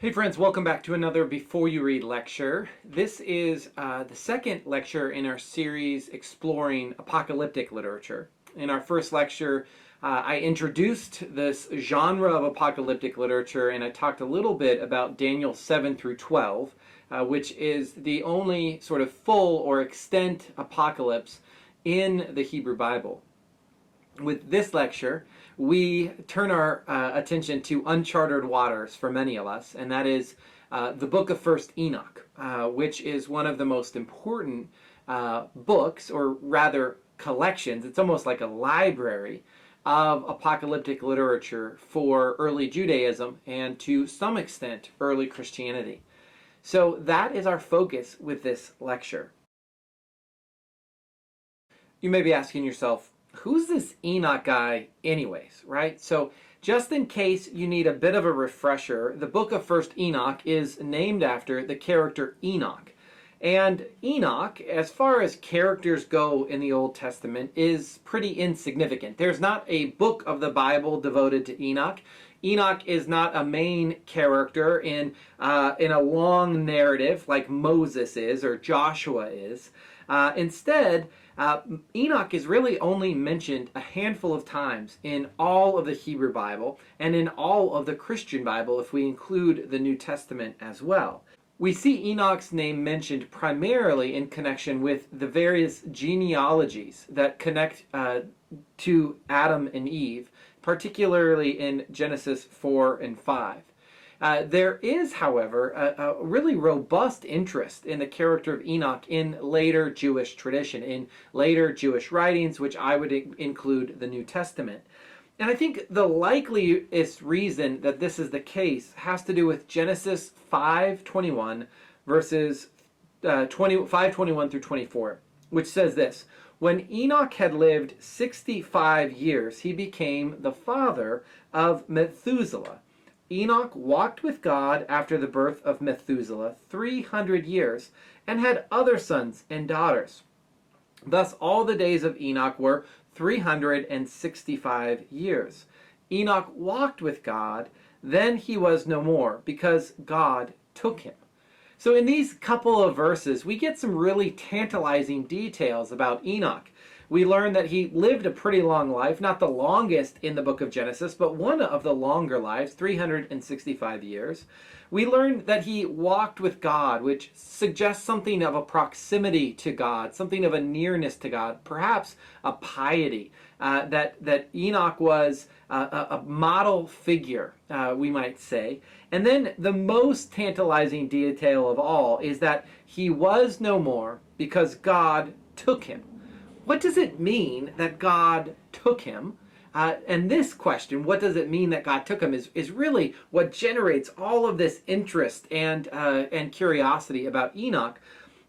Hey friends, welcome back to another Before You Read lecture. This is the second lecture in our series exploring apocalyptic literature. In our first lecture, I introduced this genre of apocalyptic literature and I talked a little bit about Daniel 7 through 12, which is the only sort of full or extent apocalypse in the Hebrew Bible. With this lecture, we turn our attention to uncharted waters for many of us, and that is the book of First Enoch, which is one of the most important books, or rather collections. It's almost like a library of apocalyptic literature for early Judaism and to some extent early Christianity. So that is our focus with this lecture. You may be asking yourself, who's this Enoch guy anyways, right? So just in case you need a bit of a refresher, the book of First Enoch is named after the character Enoch. And Enoch, as far as characters go in the Old Testament, is pretty insignificant. There's not a book of the Bible devoted to Enoch. Enoch is not a main character in a long narrative like Moses is or Joshua is. Instead, Enoch is really only mentioned a handful of times in all of the Hebrew Bible and in all of the Christian Bible if we include the New Testament as well. We see Enoch's name mentioned primarily in connection with the various genealogies that connect to Adam and Eve, particularly in Genesis 4 and 5. There is, however, a really robust interest in the character of Enoch in later Jewish tradition, in later Jewish writings, which I would include the New Testament. And I think the likeliest reason that this is the case has to do with Genesis 5:21 verses 5:21 through 24, which says this: "When Enoch had lived 65 years, he became the father of Methuselah. Enoch walked with God after the birth of Methuselah 300 years and had other sons and daughters. Thus all the days of Enoch were 365 years. Enoch walked with God, then he was no more, because God took him." So in these couple of verses, we get some really tantalizing details about Enoch. We learn that he lived a pretty long life, not the longest in the book of Genesis, but one of the longer lives, 365 years. We learn that he walked with God, which suggests something of a proximity to God, something of a nearness to God, perhaps a piety, that Enoch was a model figure, we might say. And then the most tantalizing detail of all is that he was no more because God took him. What does it mean that God took him? And this question, what does it mean that God took him, is really what generates all of this interest and curiosity about Enoch,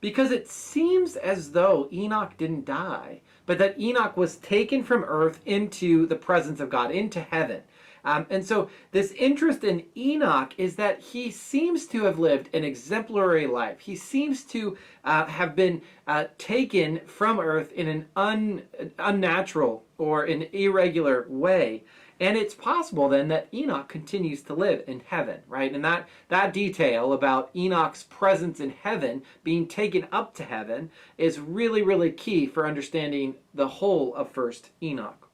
because it seems as though Enoch didn't die, but that Enoch was taken from earth into the presence of God, into heaven. And so this interest in Enoch is that he seems to have lived an exemplary life. He seems to have been taken from earth in an unnatural or an irregular way. And it's possible then that Enoch continues to live in heaven, right? And that detail about Enoch's presence in heaven, being taken up to heaven, is really, really key for understanding the whole of First Enoch.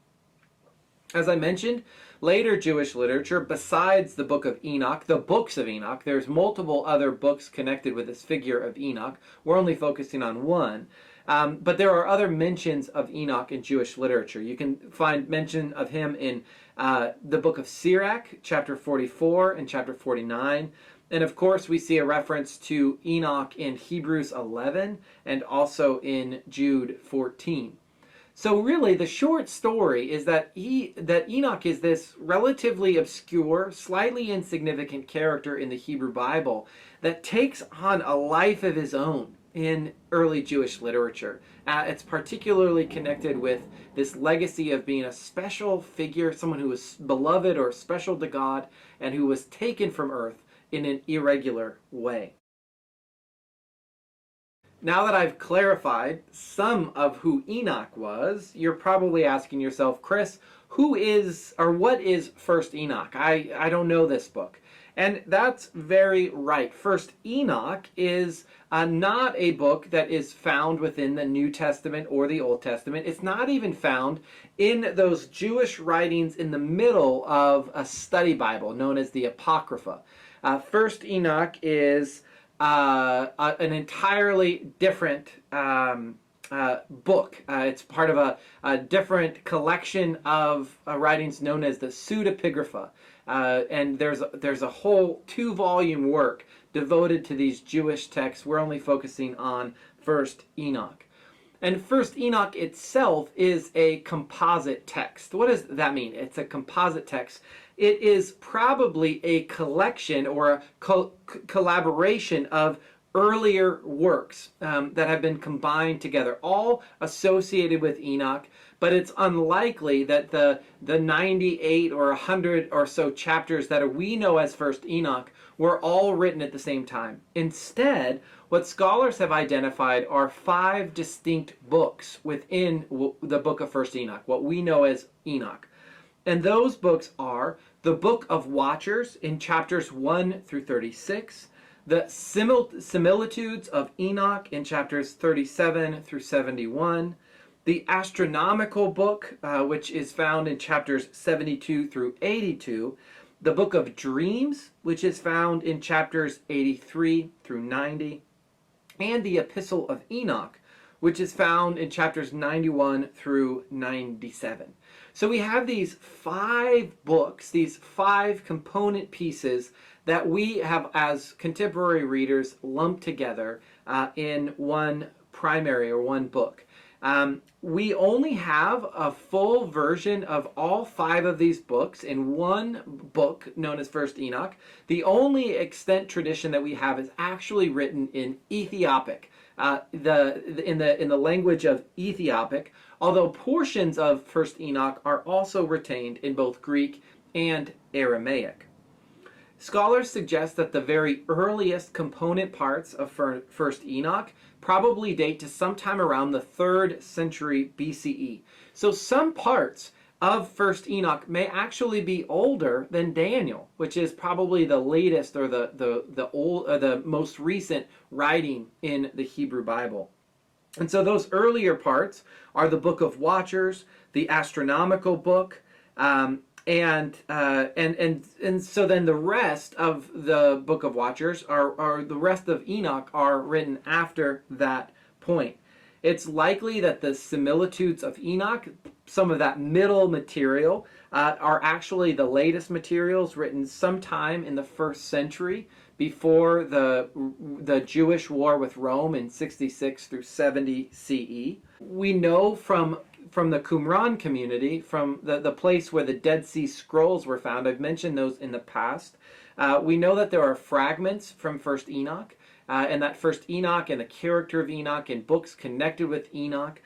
As I mentioned, later Jewish literature, besides the book of Enoch, the books of Enoch, there's multiple other books connected with this figure of Enoch. We're only focusing on one. But there are other mentions of Enoch in Jewish literature. You can find mention of him in the book of Sirach, chapter 44 and chapter 49. And of course, we see a reference to Enoch in Hebrews 11 and also in Jude 14. So really, the short story is that Enoch is this relatively obscure, slightly insignificant character in the Hebrew Bible that takes on a life of his own in early Jewish literature. It's particularly connected with this legacy of being a special figure, someone who was beloved or special to God, and who was taken from earth in an irregular way. Now that I've clarified some of who Enoch was, you're probably asking yourself, Chris, who is, or what is First Enoch? I don't know this book. And that's very right. First Enoch is not a book that is found within the New Testament or the Old Testament. It's not even found in those Jewish writings in the middle of a study Bible known as the Apocrypha. First Enoch is an entirely different book. It's part of a different collection of writings known as the Pseudepigrapha. And there's a whole 2-volume work devoted to these Jewish texts. We're only focusing on First Enoch. And First Enoch itself is a composite text. What does that mean? It's a composite text. It is probably a collection or a collaboration of earlier works that have been combined together, all associated with Enoch, but it's unlikely that the 98 or 100 or so chapters that we know as First Enoch were all written at the same time. Instead, what scholars have identified are 5 distinct books within the book of First Enoch, what we know as Enoch. And those books are the Book of Watchers in chapters 1 through 36, the Similitudes of Enoch in chapters 37 through 71, the Astronomical Book, which is found in chapters 72 through 82, the Book of Dreams, which is found in chapters 83 through 90, and the Epistle of Enoch, which is found in chapters 91 through 97. So we have these 5 books, these 5 component pieces that we have as contemporary readers lumped together in one primary or one book. We only have a full version of all 5 of these books in one book known as First Enoch. The only extant tradition that we have is actually written in Ethiopic, in the language of Ethiopic, although portions of First Enoch are also retained in both Greek and Aramaic. Scholars suggest that the very earliest component parts of First Enoch probably date to sometime around the 3rd century BCE. So some parts of First Enoch may actually be older than Daniel, which is probably the latest or the most recent writing in the Hebrew Bible. And so those earlier parts are the Book of Watchers, the Astronomical Book, and so then the rest of the Book of Watchers or the rest of Enoch are written after that point. It's likely that the Similitudes of Enoch, some of that middle material, are actually the latest materials written sometime in the 1st century before the Jewish war with Rome in 66 through 70 CE. We know from the Qumran community, from the place where the Dead Sea Scrolls were found, I've mentioned those in the past, we know that there are fragments from First Enoch, and that First Enoch and the character of Enoch and books connected with Enoch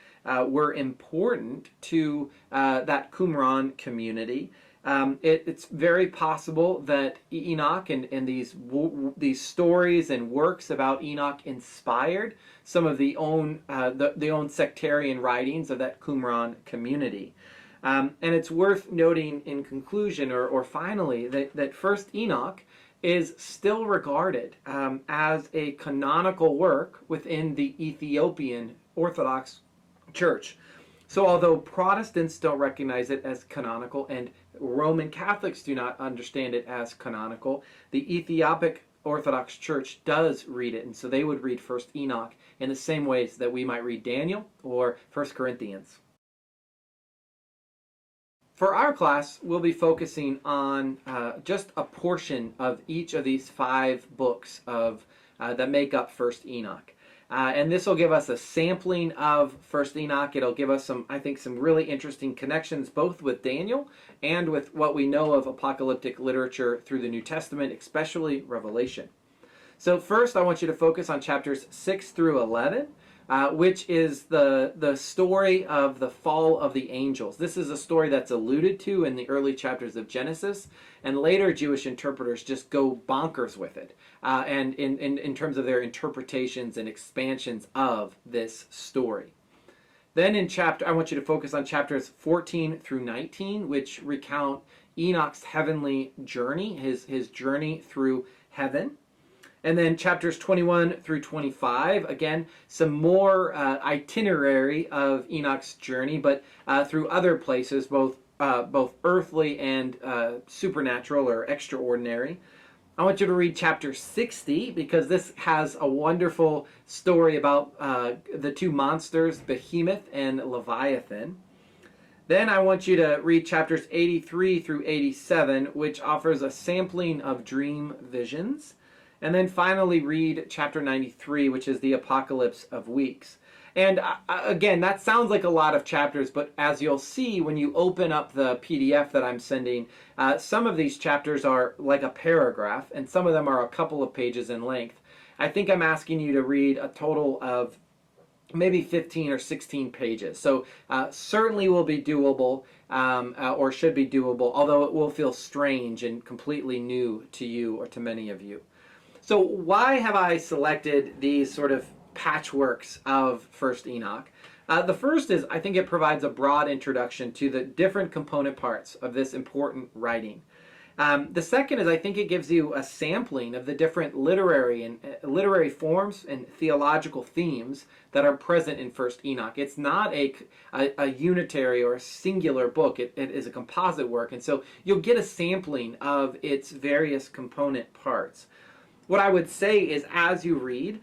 were important to that Qumran community. It's very possible that Enoch and these stories and works about Enoch inspired some of the own sectarian writings of that Qumran community. And it's worth noting in conclusion or finally that First Enoch is still regarded as a canonical work within the Ethiopian Orthodox Church. So although Protestants don't recognize it as canonical and Roman Catholics do not understand it as canonical, the Ethiopic Orthodox Church does read it, and so they would read First Enoch in the same ways that we might read Daniel or 1 Corinthians. For our class, we'll be focusing on just a portion of each of these 5 books that make up First Enoch. And this will give us a sampling of First Enoch. It'll give us some really interesting connections both with Daniel and with what we know of apocalyptic literature through the New Testament, especially Revelation. So first, I want you to focus on chapters 6 through 11, which is the story of the fall of the angels. This is a story that's alluded to in the early chapters of Genesis, and later Jewish interpreters just go bonkers with it, and in terms of their interpretations and expansions of this story. Then I want you to focus on chapters 14 through 19, which recount Enoch's heavenly journey, his journey through heaven. And then chapters 21 through 25, again, some more itinerary of Enoch's journey, but through other places, both earthly and supernatural or extraordinary. I want you to read chapter 60 because this has a wonderful story about the two monsters, Behemoth and Leviathan. Then I want you to read chapters 83 through 87, which offers a sampling of dream visions. And then finally read chapter 93, which is the Apocalypse of Weeks. And again, that sounds like a lot of chapters, but as you'll see when you open up the PDF that I'm sending, some of these chapters are like a paragraph, and some of them are a couple of pages in length. I think I'm asking you to read a total of maybe 15 or 16 pages. So certainly will be doable, or should be doable, although it will feel strange and completely new to you or to many of you. So why have I selected these sort of patchworks of First Enoch? The first is I think it provides a broad introduction to the different component parts of this important writing. The second is I think it gives you a sampling of the different literary forms and theological themes that are present in First Enoch. It's not a unitary or a singular book. It is a composite work, and so you'll get a sampling of its various component parts. What I would say is as you read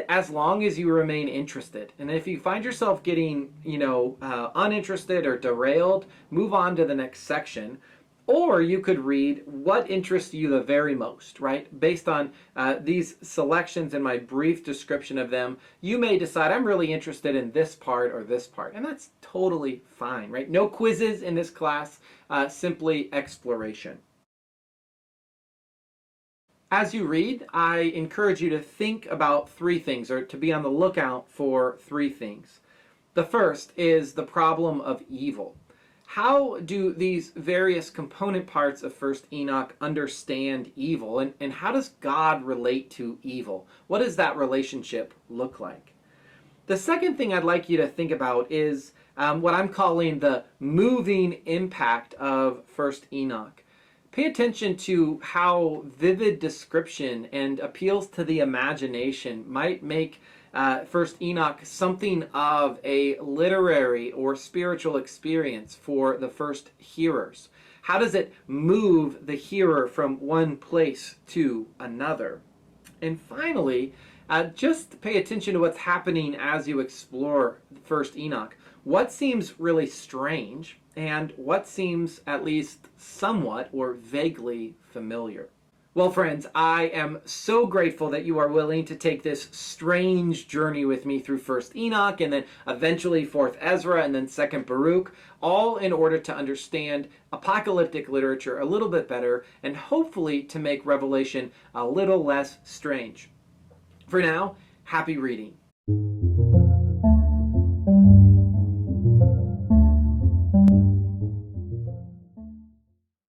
as long as you remain interested. And if you find yourself getting, uninterested or derailed, move on to the next section. Or you could read what interests you the very most, right? Based on these selections and my brief description of them, you may decide I'm really interested in this part or this part. And that's totally fine, right? No quizzes in this class, simply exploration. As you read, I encourage you to think about three things, or to be on the lookout for three things. The first is the problem of evil. How do these various component parts of First Enoch understand evil, and how does God relate to evil? What does that relationship look like? The second thing I'd like you to think about is what I'm calling the moving impact of First Enoch. Pay attention to how vivid description and appeals to the imagination might make First Enoch something of a literary or spiritual experience for the first hearers. How does it move the hearer from one place to another? And finally, just pay attention to what's happening as you explore First Enoch. What seems really strange and what seems at least somewhat or vaguely familiar? Well, friends, I am so grateful that you are willing to take this strange journey with me through First Enoch and then eventually Fourth Ezra and then Second Baruch, all in order to understand apocalyptic literature a little bit better and hopefully to make Revelation a little less strange. For now, happy reading.